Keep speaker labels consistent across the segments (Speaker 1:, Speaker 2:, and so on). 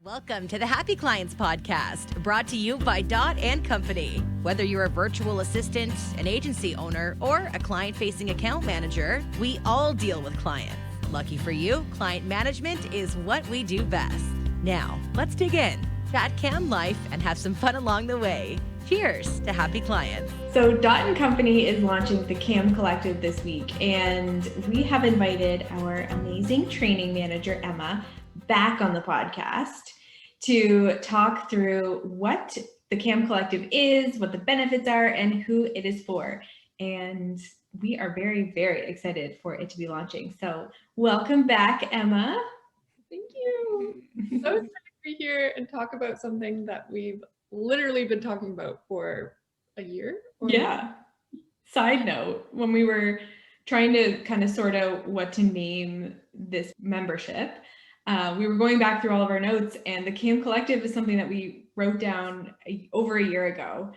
Speaker 1: Welcome to the Happy Clients Podcast, brought to you by Dot & Company. Whether you're a virtual assistant, an agency owner, or a client-facing account manager, we all deal with clients. Lucky for you, client management is what we do best. Now, let's dig in, chat cam life, and have some fun along the way. Cheers to happy clients.
Speaker 2: So Dot & Company is launching the CAM Collective this week, and we have invited our amazing training manager, Emma, back on the podcast to talk through what the CAM Collective is, what the benefits are, and who it is for. And we are very, very excited for it to be launching. So welcome back, Emma.
Speaker 3: Thank you. So excited to be here and talk about something that we've literally been talking about for a year.
Speaker 2: Yeah. Side note, when we were trying to kind of sort out what to name this membership, we were going back through all of our notes, and the CAM Collective is something that we wrote down over a year ago.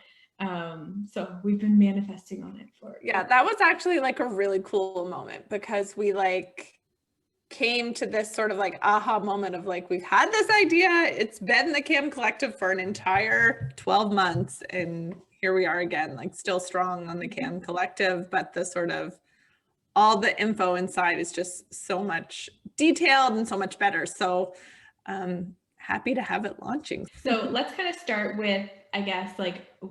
Speaker 2: So we've been manifesting on it for.
Speaker 4: Yeah, that was actually like a really cool moment because we came to this sort of aha moment of we've had this idea. It's been the CAM Collective for an entire 12 months. And here we are again, still strong on the CAM Collective, but the sort of all the info inside is just so much detailed and so much better. So happy to have it launching.
Speaker 2: So let's kind of start with, I guess,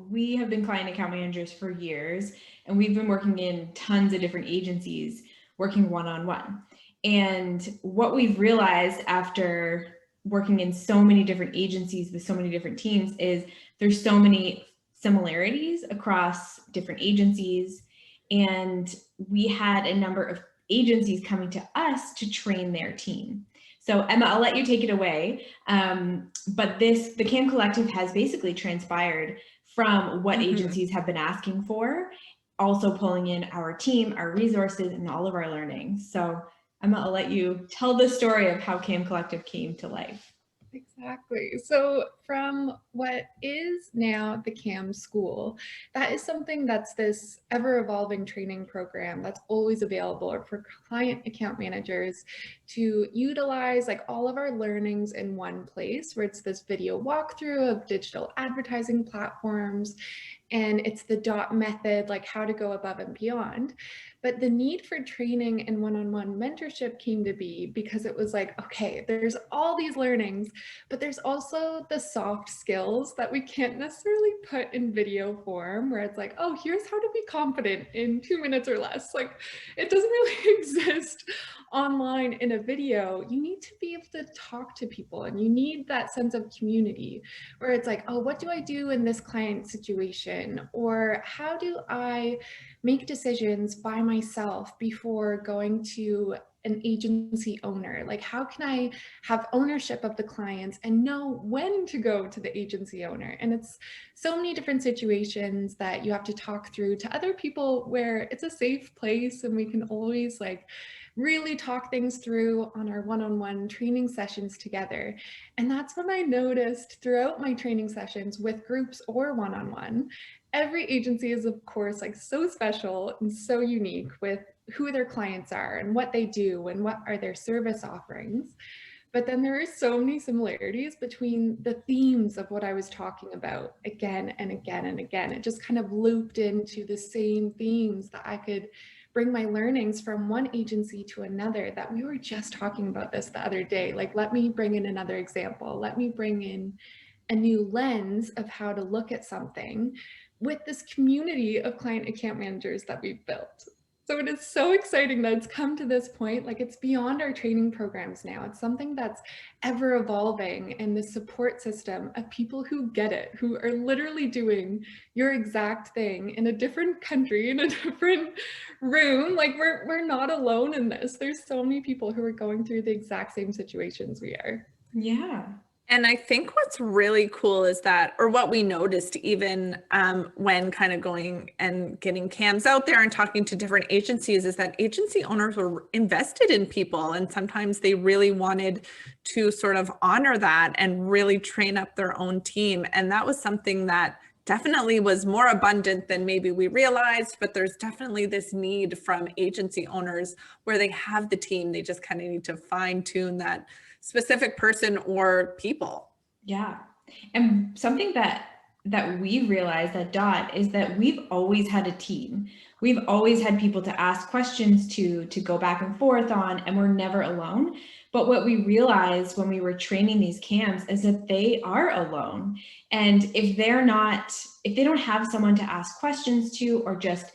Speaker 2: we have been client account managers for years, and we've been working in tons of different agencies, working one-on-one. And what we've realized after working in so many different agencies with so many different teams is there's so many similarities across different agencies. And we had a number of agencies coming to us to train their team. So Emma, I'll let you take it away. But the CAM Collective has basically transpired from what agencies have been asking for, also pulling in our team, our resources, and all of our learning. So Emma, I'll let you tell the story of how CAM Collective came to life.
Speaker 3: Exactly. So from what is now the CAM School, that is something that's this ever-evolving training program that's always available for client account managers to utilize all of our learnings in one place, where it's this video walkthrough of digital advertising platforms, and it's the DOT method, how to go above and beyond. But the need for training and one-on-one mentorship came to be because it was okay, there's all these learnings, but there's also the soft skills that we can't necessarily put in video form, where it's oh, here's how to be confident in 2 minutes or less. It doesn't really exist online in a video. You need to be able to talk to people, and you need that sense of community where it's oh, what do I do in this client situation? Or how do I make decisions by myself before going to an agency owner? How can I have ownership of the clients and know when to go to the agency owner? And it's so many different situations that you have to talk through to other people where it's a safe place, and we can always really talk things through on our one-on-one training sessions together. And that's when I noticed throughout my training sessions with groups or one-on-one, every agency is of course so special and so unique with who their clients are and what they do and what are their service offerings. But then there are so many similarities between the themes of what I was talking about again and again and again. It just kind of looped into the same themes that I could bring my learnings from one agency to another. That we were just talking about this the other day. Let me bring in another example. Let me bring in a new lens of how to look at something with this community of client account managers that we've built. So it is so exciting that it's come to this point. It's beyond our training programs now. It's something that's ever evolving, and the support system of people who get it, who are literally doing your exact thing in a different country, in a different room. We're not alone in this. There's so many people who are going through the exact same situations we are.
Speaker 2: Yeah.
Speaker 4: And I think what's really cool is that, or what we noticed even when kind of going and getting CAMs out there and talking to different agencies, is that agency owners were invested in people. And sometimes they really wanted to sort of honor that and really train up their own team. And that was something that definitely was more abundant than maybe we realized, but there's definitely this need from agency owners where they have the team. They just kind of need to fine tune that specific person or people.
Speaker 2: Yeah. And something that we've realized at Dot is that we've always had a team. We've always had people to ask questions to go back and forth on, and we're never alone. But what we realized when we were training these cams is that they are alone. And if they don't have someone to ask questions to, or just,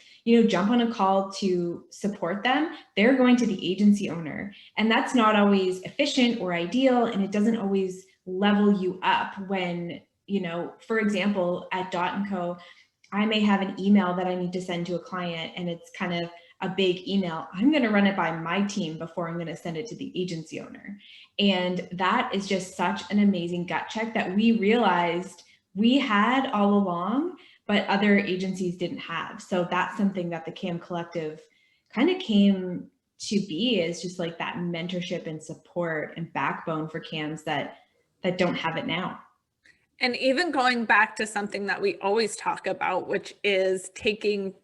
Speaker 2: jump on a call to support them, they're going to the agency owner. And that's not always efficient or ideal. And it doesn't always level you up when, for example, at Dot & Co, I may have an email that I need to send to a client and it's kind of a big email. I'm going to run it by my team before I'm going to send it to the agency owner. And that is just such an amazing gut check that we realized we had all along, but other agencies didn't have. So that's something that the CAM Collective kind of came to be, is just like that mentorship and support and backbone for CAMs that don't have it now.
Speaker 4: And even going back to something that we always talk about, which is taking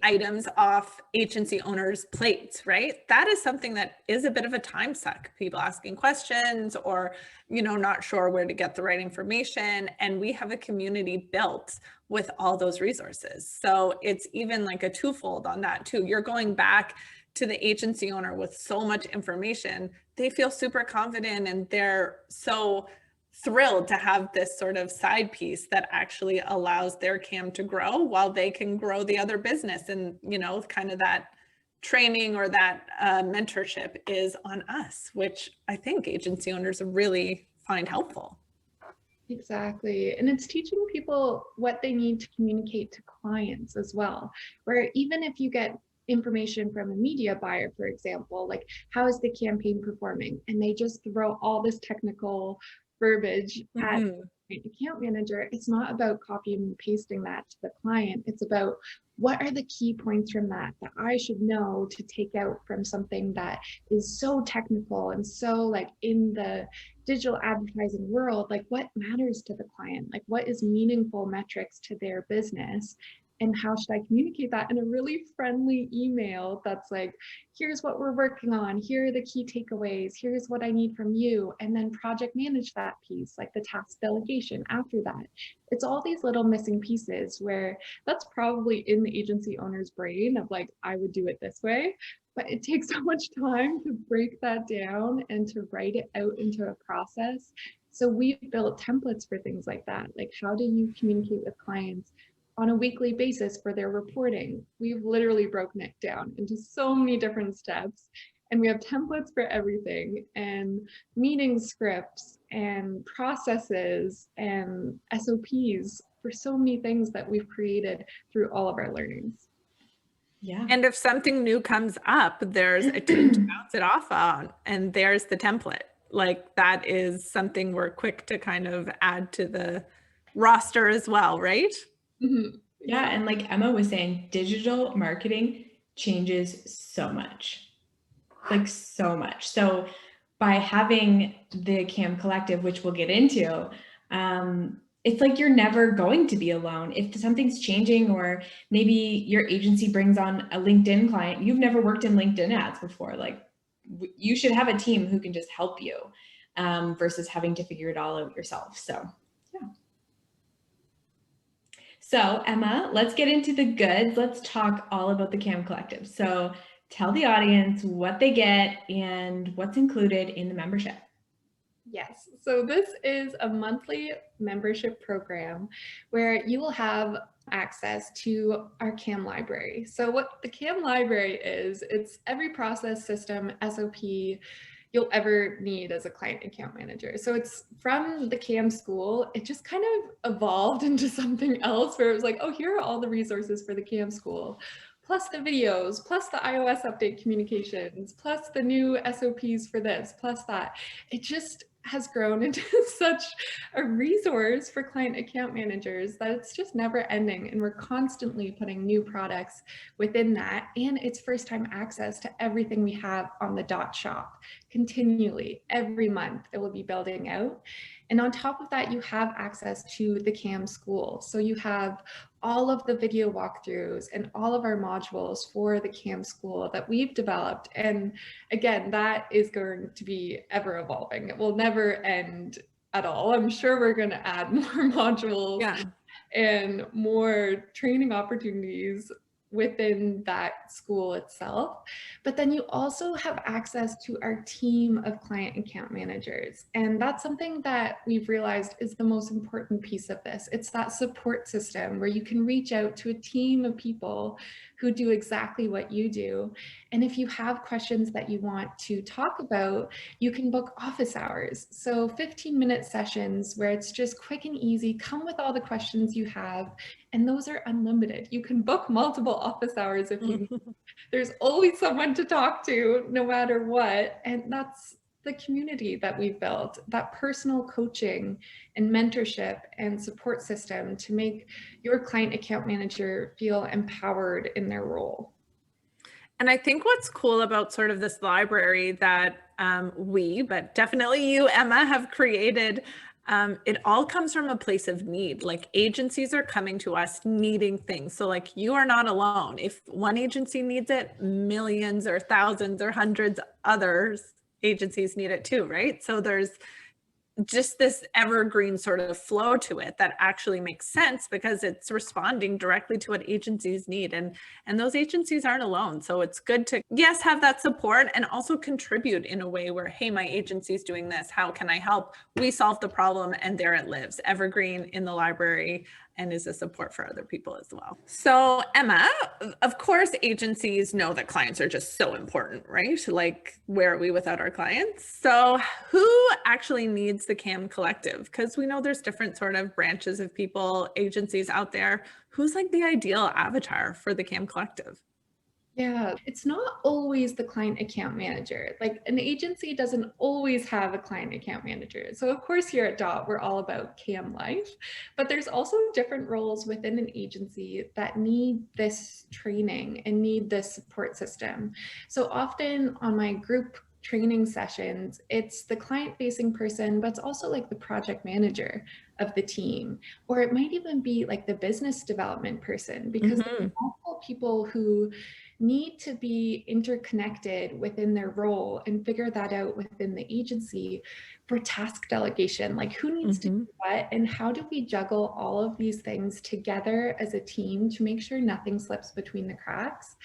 Speaker 4: items off agency owners' plates, right? That is something that is a bit of a time suck. People asking questions or, not sure where to get the right information. And we have a community built with all those resources. So it's even like a twofold on that too. You're going back to the agency owner with so much information. They feel super confident and they're so thrilled to have this sort of side piece that actually allows their CAM to grow while they can grow the other business. And, kind of that training or that mentorship is on us, which I think agency owners really find helpful.
Speaker 3: Exactly. And it's teaching people what they need to communicate to clients as well, where even if you get information from a media buyer, for example, like how is the campaign performing? And they just throw all this technical verbiage at the account manager. It's not about copying and pasting that to the client. It's about what are the key points from that I should know to take out from something that is so technical and so like in the digital advertising world, like what matters to the client, like what is meaningful metrics to their business. And how should I communicate that in a really friendly email that's like, here's what we're working on, here are the key takeaways, here's what I need from you, and then project manage that piece, like the task delegation after that. It's all these little missing pieces where that's probably in the agency owner's brain of like, I would do it this way, but it takes so much time to break that down and to write it out into a process. So we've built templates for things like that. Like, how do you communicate with clients on a weekly basis for their reporting? We've literally broken it down into so many different steps, and we have templates for everything, and meeting scripts and processes and SOPs for so many things that we've created through all of our learnings.
Speaker 2: Yeah.
Speaker 4: And if something new comes up, there's a team to bounce it off on, and there's the template. Like that is something we're quick to kind of add to the roster as well, right?
Speaker 2: Mm-hmm. Yeah. And like Emma was saying, digital marketing changes so much, like so much. So by having the CAM Collective, which we'll get into, it's like you're never going to be alone. If something's changing, or maybe your agency brings on a LinkedIn client, you've never worked in LinkedIn ads before, like you should have a team who can just help you versus having to figure it all out yourself. So yeah. So Emma, let's get into the goods. Let's talk all about the CAM Collective. So tell the audience what they get and what's included in the membership.
Speaker 3: Yes, so this is a monthly membership program where you will have access to our CAM library. So what the CAM library is, it's every process, system, SOP you'll ever need as a client account manager. So it's from the CAM school. It just kind of evolved into something else where it was like, oh, here are all the resources for the CAM school, plus the videos, plus the iOS update communications, plus the new SOPs for this, plus that. It just has grown into such a resource for client account managers that it's just never ending, and we're constantly putting new products within that, and it's first time access to everything we have on the Dot Shop. Continually, every month it will be building out. And on top of that, you have access to the CAM school. So you have all of the video walkthroughs and all of our modules for the CAM school that we've developed. And again, that is going to be ever evolving. It will never end at all. I'm sure we're going to add more modules and more training opportunities within that school itself. But then you also have access to our team of client account managers. And that's something that we've realized is the most important piece of this. It's that support system where you can reach out to a team of people who do exactly what you do. And if you have questions that you want to talk about, you can book office hours. So 15-minute sessions where it's just quick and easy, come with all the questions you have, and those are unlimited. You can book multiple office hours if you need. There's always someone to talk to no matter what. And that's the community that we've built, that personal coaching and mentorship and support system to make your client account manager feel empowered in their role.
Speaker 4: And I think what's cool about sort of this library that but definitely you, Emma, have created, it all comes from a place of need. Like agencies are coming to us needing things. So like you are not alone. If one agency needs it, millions or thousands or hundreds others agencies need it too, right? So there's just this evergreen sort of flow to it that actually makes sense because it's responding directly to what agencies need, and those agencies aren't alone. So it's good to, yes, have that support and also contribute in a way where, hey, my agency's doing this, how can I help? We solve the problem and there it lives, evergreen in the library, and is a support for other people as well. So Emma, of course, agencies know that clients are just so important, right? Like, where are we without our clients? So who actually needs the CAM Collective? Because we know there's different sort of branches of people, agencies out there. Who's like the ideal avatar for the CAM Collective?
Speaker 3: Yeah, it's not always the client account manager. Like an agency doesn't always have a client account manager. So of course here at DOT, we're all about CAM life, but there's also different roles within an agency that need this training and need this support system. So often on my group training sessions, it's the client-facing person, but it's also like the project manager of the team, or it might even be like the business development person, because there's multiple people who need to be interconnected within their role and figure that out within the agency for task delegation. Like who needs to do what, and how do we juggle all of these things together as a team to make sure nothing slips between the cracks?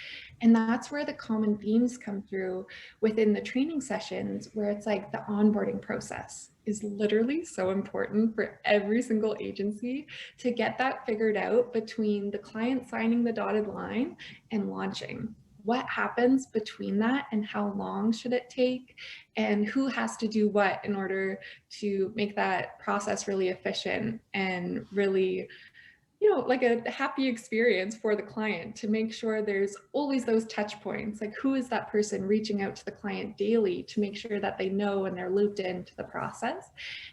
Speaker 3: And that's where the common themes come through within the training sessions, where it's like the onboarding process is literally so important for every single agency to get that figured out between the client signing the dotted line and launching. What happens between that, and how long should it take, and who has to do what in order to make that process really efficient and really, you know, like a happy experience for the client, to make sure there's always those touch points. Like who is that person reaching out to the client daily to make sure that they know and they're looped into the process?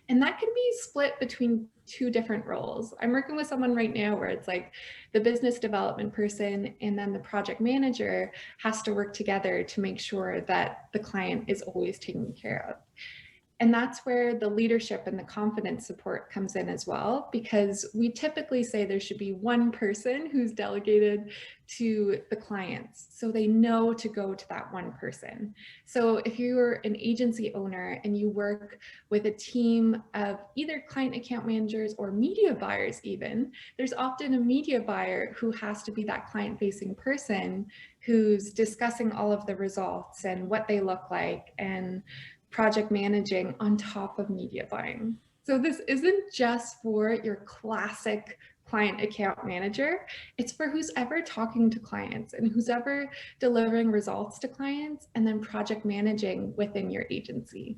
Speaker 3: And that can be split between two different roles. I'm working with someone right now where it's like the business development person and then the project manager has to work together to make sure that the client is always taken care of. And that's where the leadership and the confidence support comes in as well, because we typically say there should be one person who's delegated to the clients, so they know to go to that one person. So if you're an agency owner and you work with a team of either client account managers or media buyers even, there's often a media buyer who has to be that client-facing person who's discussing all of the results and what they look like and project managing on top of media buying. So this isn't just for your classic client account manager, it's for who's ever talking to clients and who's ever delivering results to clients and then project managing within your agency.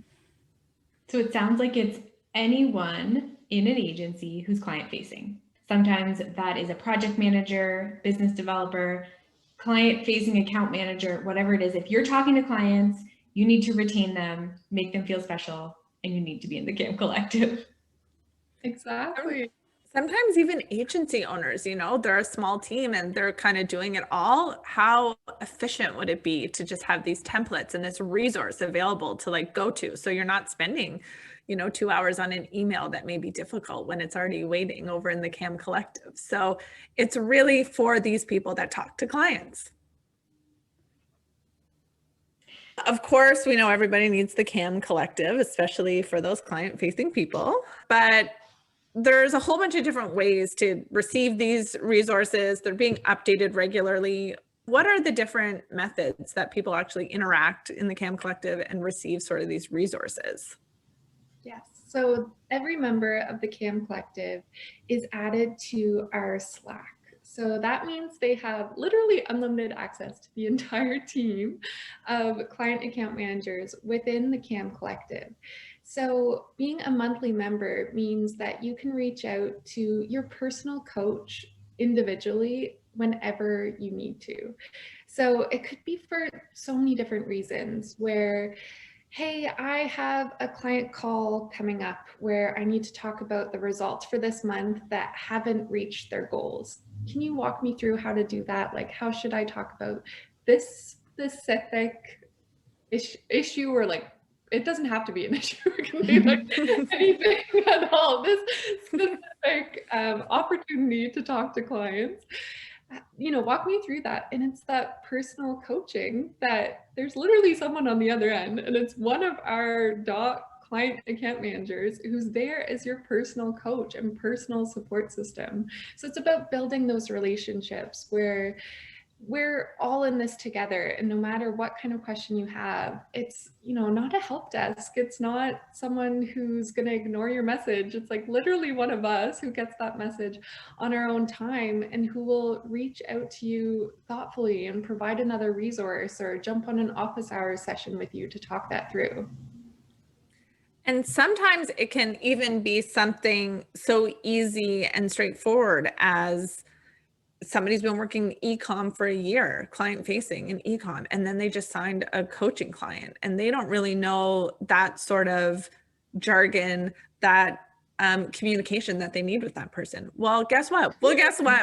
Speaker 2: So it sounds like it's anyone in an agency who's client facing. Sometimes that is a project manager, business developer, client facing account manager, whatever it is. If you're talking to clients, you need to retain them, make them feel special, and you need to be in the CAM Collective.
Speaker 3: Exactly.
Speaker 4: Sometimes even agency owners, you know, they're a small team and they're kind of doing it all. How efficient would it be to just have these templates and this resource available to like go to? So you're not spending, you know, 2 hours on an email that may be difficult when it's already waiting over in the CAM Collective. So it's really for these people that talk to clients. Of course, we know everybody needs the CAM collective, especially for those client-facing people, but there's a whole bunch of different ways to receive these resources. They're being updated regularly. What are the different methods that people actually interact in the CAM collective and receive sort of these resources?
Speaker 3: Yes. So every member of the CAM collective is added to our Slack. So that means they have literally unlimited access to the entire team of client account managers within the CAM collective. So being a monthly member means that you can reach out to your personal coach individually whenever you need to. So it could be for so many different reasons where, hey, I have a client call coming up where I need to talk about the results for this month that haven't reached their goals. Can you walk me through how to do that? Like, how should I talk about this specific issue, or like, it doesn't have to be an issue. It can be like anything at all. This specific opportunity to talk to clients. Walk me through that. And it's that personal coaching that there's literally someone on the other end, and it's one of our client account managers who's there as your personal coach and personal support system. So it's about building those relationships where we're all in this together, and no matter what kind of question you have, it's not a help desk, it's not someone who's going to ignore your message. It's like literally one of us who gets that message on our own time and who will reach out to you thoughtfully and provide another resource or jump on an office hours session with you to talk that through.
Speaker 4: And sometimes it can even be something so easy and straightforward as somebody's been working e-com for a year, client facing in e-com, and then they just signed a coaching client and they don't really know that sort of jargon, that communication that they need with that person. Well, guess what?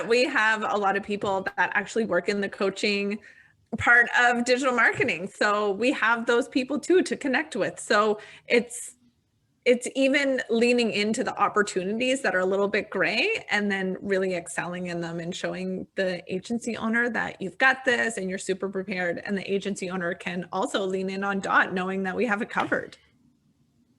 Speaker 4: We have a lot of people that actually work in the coaching part of digital marketing. So we have those people too to connect with. So it's even leaning into the opportunities that are a little bit gray and then really excelling in them and showing the agency owner that you've got this and you're super prepared. And the agency owner can also lean in on Dot, knowing that we have it covered.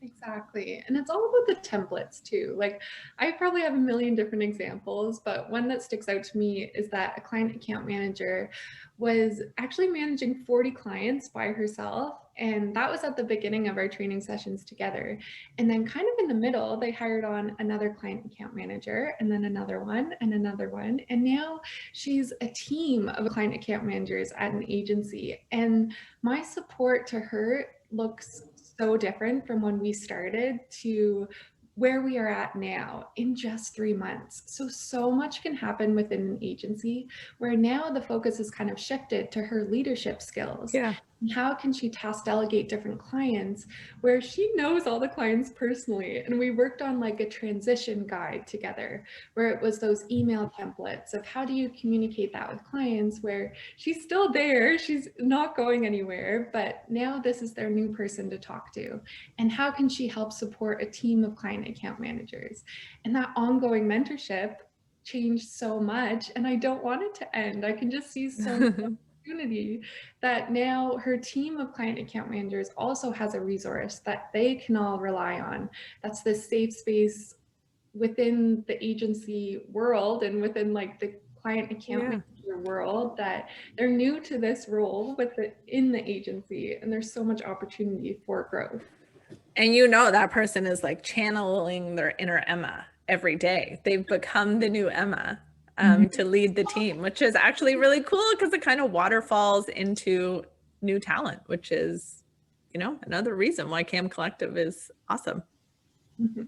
Speaker 3: Exactly. And it's all about the templates too. Like, I probably have a million different examples, but one that sticks out to me is that a client account manager was actually managing 40 clients by herself. And that was at the beginning of our training sessions together. And then kind of in the middle, they hired on another client account manager, and then another one and another one. And now she's a team of client account managers at an agency. And my support to her looks so different from when we started to where we are at now in just 3 months. So much can happen within an agency where now the focus is kind of shifted to her leadership skills.
Speaker 4: Yeah.
Speaker 3: How can she task delegate different clients where she knows all the clients personally? And we worked on like a transition guide together where it was those email templates of how do you communicate that with clients where she's still there, she's not going anywhere, but now this is their new person to talk to. And how can she help support a team of client account managers? And that ongoing mentorship changed so much, and I don't want it to end. I can just see so much opportunity that now her team of client account managers also has a resource that they can all rely on. That's this safe space within the agency world and within like the client account manager world, that they're new to this role in the agency, and there's so much opportunity for growth.
Speaker 4: And that person is like channeling their inner Emma every day. They've become the new Emma to lead the team, which is actually really cool because it kind of waterfalls into new talent, which is, another reason why CAM Collective is awesome.
Speaker 2: Mm-hmm.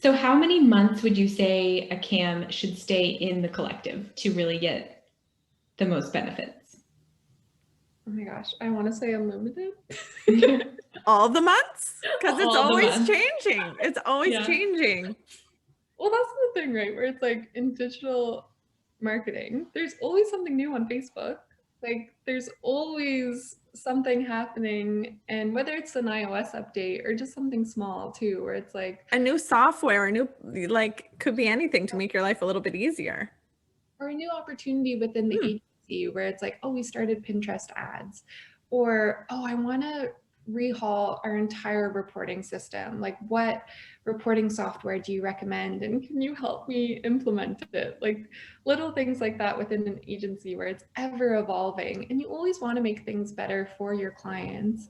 Speaker 2: So how many months would you say a CAM should stay in the collective to really get the most benefits?
Speaker 3: Oh my gosh, I want to say unlimited.
Speaker 4: All the months? Because it's always changing. It's always changing.
Speaker 3: Well, that's the thing, right? Where it's like in digital marketing, there's always something new on Facebook. Like there's always something happening, and whether it's an iOS update or just something small too, where it's like
Speaker 4: a new software, could be anything to make your life a little bit easier.
Speaker 3: Or a new opportunity within the agency where it's like, oh, we started Pinterest ads. Or, oh, I want to rehaul our entire reporting system. Like, what reporting software do you recommend? And can you help me implement it? Like little things like that within an agency where it's ever evolving. And you always want to make things better for your clients.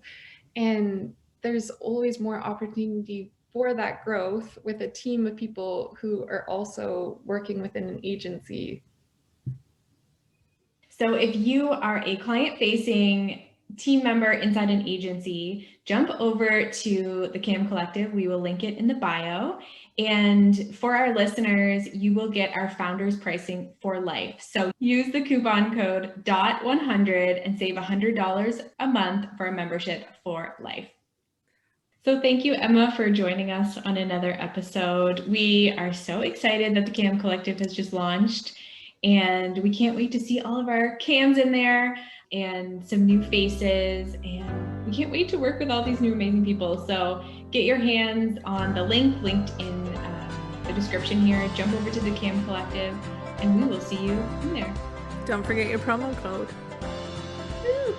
Speaker 3: And there's always more opportunity for that growth with a team of people who are also working within an agency.
Speaker 2: So if you are a client-facing team member inside an agency, jump over to the CAM Collective. We will link it in the bio. And for our listeners, you will get our founders pricing for life. So use the coupon code DOT100 and save $100 a month for a membership for life. So thank you, Emma, for joining us on another episode. We are so excited that the CAM Collective has just launched, and we can't wait to see all of our CAMs in there and some new faces, and we can't wait to work with all these new amazing people. So get your hands on the link linked in the description here. Jump over to the CAM Collective, and we will see you in there.
Speaker 4: Don't forget your promo code.
Speaker 2: Woo!